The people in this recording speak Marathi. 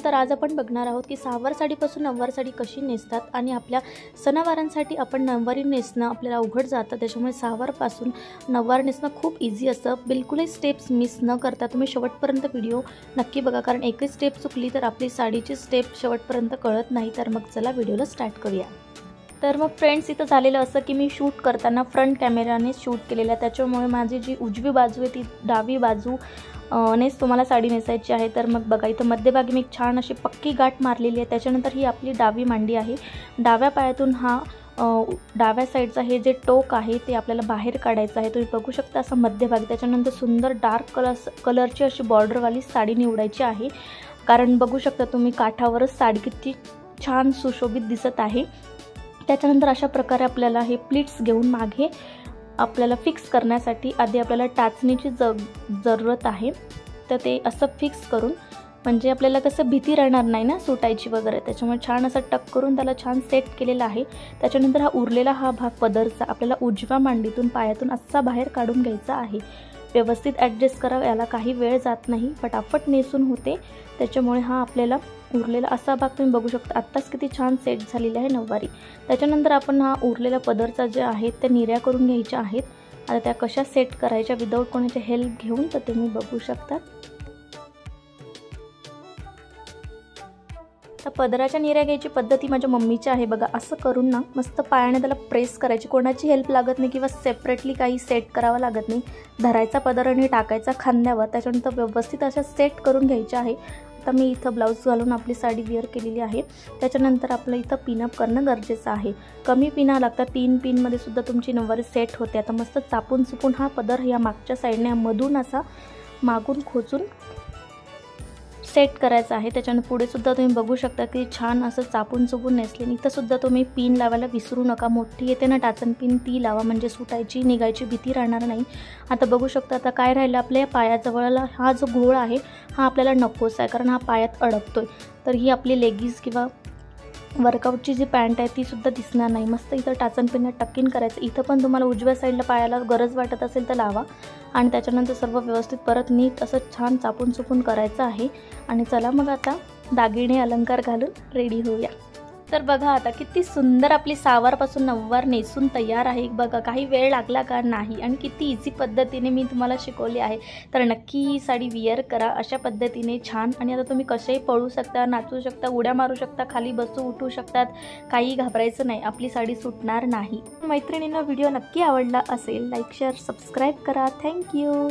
तर आज आपण बघणार आहोत की सहावार साडीपासून नऊवार साडी कशी नेसतात आणि आपल्या सणावारांसाठी आपण नऊवारी नेसणं आपल्याला अवघड जातं, त्याच्यामुळे सहावारपासून नऊवार नेसणं खूप इझी असतं। बिलकुलही स्टेप्स मिस न करता तुम्ही शेवटपर्यंत व्हिडिओ नक्की बघा, कारण एकही स्टेप चुकली तर आपली साडीची स्टेप शेवटपर्यंत कळत नाही। तर मग चला व्हिडिओला स्टार्ट करूया। तर मग फ्रेंड्स, इथं झालेलं असं की मी शूट करताना फ्रंट कॅमेराने शूट केलेलं आहे, त्याच्यामुळे माझी जी उजवी बाजू आहे ती डावी बाजू नेस तुम्हाला साडी नेसायची आहे। तर मग बघा, इथं मध्यभागी मी छान अशी पक्की गाठ मारलेली आहे। त्याच्यानंतर ही आपली डावी मांडी आहे। डाव्या पायातून हा डाव्या साईडचा हे जे टोक आहे ते आपल्याला बाहेर काढायचं आहे। तुम्ही बघू शकता असं मध्यभागी। त्याच्यानंतर सुंदर डार्क कलरची अशी बॉर्डरवाली साडी निवडायची आहे, कारण बघू शकता तुम्ही काठावरच साडी किती छान सुशोभित दिसत आहे। त्याच्यानंतर अशा प्रकारे आपल्याला हे प्लीट्स घेऊन मागे आपल्याला फिक्स करण्यासाठी आधी आपल्याला टाचणीची जरूरत आहे। तर ते असं फिक्स करून म्हणजे आपल्याला कसं भीती राहणार नाही ना सुटायची वगैरे, त्याच्यामुळे छान असं टक करून त्याला छान सेट केलेला आहे। त्याच्यानंतर हा उरलेला हा भाग पदरचा आपल्याला उजव्या मांडीतून पायातून असा बाहेर काढून घ्यायचा आहे। व्यवस्थित ॲडजस्ट करा, याला काही वेळ जात नाही, फटाफट नेसून होते। त्याच्यामुळे हा आपल्याला उरलेला असा भाग तुम्ही बघू शकता आत्ताच किती छान सेट झालेला आहे नऊवारी। त्याच्यानंतर आपण हा उरलेला पदरचा जे आहे त्या निऱ्या करून घ्यायच्या आहेत। आता त्या कशा सेट करायच्या विदाऊट कोणाची हेल्प घेऊन तर तुम्ही बघू शकता। तर पदराच्या निऱ्या घ्यायची पद्धती माझ्या मम्मीची आहे बघा। असं करून ना मस्त पायाने त्याला प्रेस करायची, कोणाची हेल्प लागत नाही किंवा सेपरेटली काही सेट करावं लागत नाही। धरायचा पदर आणि टाकायचा खांद्यावर, त्याच्यानंतर व्यवस्थित अशा सेट करून घ्यायच्या आहे। आता मी इथं ब्लाऊज घालून आपली साडी वेअर केलेली आहे। त्याच्यानंतर आपलं इथं पिनअप करणं गरजेचं आहे। कमी पिना लागतात, 3 पिनमध्ये सुद्धा तुमची नऊवारी सेट होते। आता मस्त चापून चुपून हा पदर या मागच्या साईडने मधून असा मागून खोचून सेट करायचा आहे। त्याच्यानंतर पुढे सुद्धा तुम्ही बघू शकता की छान असं चापून चुपून नेसले। इथं सुद्धा तुम्ही पिन लावायला विसरू नका, मोठी येते ना टाचन पिन ती लावा, म्हणजे सुटायची निघायची भीती राहणार नाही। आता बघू शकता आता काय राहिलं, आपल्या पायाजवळला हा जो घोळ आहे हा आपल्याला नकोच आहे, कारण हा पायात अडकतोय। तर ही आपली लेगिन्स किंवा वर्कआउटची जी पॅन्ट आहे ती सुद्धा दिसणार नाही। मस्त इथं टाचन पिन टक्किन करायचं। इथं पण तुम्हाला उजव्या साईडला पायाला गरज वाटत असेल तर लावा, आणि त्याच्यानंतर सर्व व्यवस्थित परत नीट असं छान चापून चुपून करायचं आहे। आणि चला मग आता दागिने अलंकार घालून रेडी होऊया। तर बघा आता किती सुंदर आपली सहावारपासून नऊवार नेसून तयार आहे बघा। काही वेळ लागला का नाही, आणि किती इझी पद्धतीने मी तुम्हाला शिकवली आहे। तर नक्की ही साडी विअर करा अशा पद्धतीने छान। आणि आता तुम्ही कसेही पळू शकता, नाचू शकता, उड्या मारू शकता, खाली बसू उठू शकतात, काही घाबरायचं नाही, आपली साडी सुटणार नाही। मैत्रिणींना व्हिडिओ नक्की आवडला असेल लाईक शेअर सबस्क्राईब करा। थँक्यू।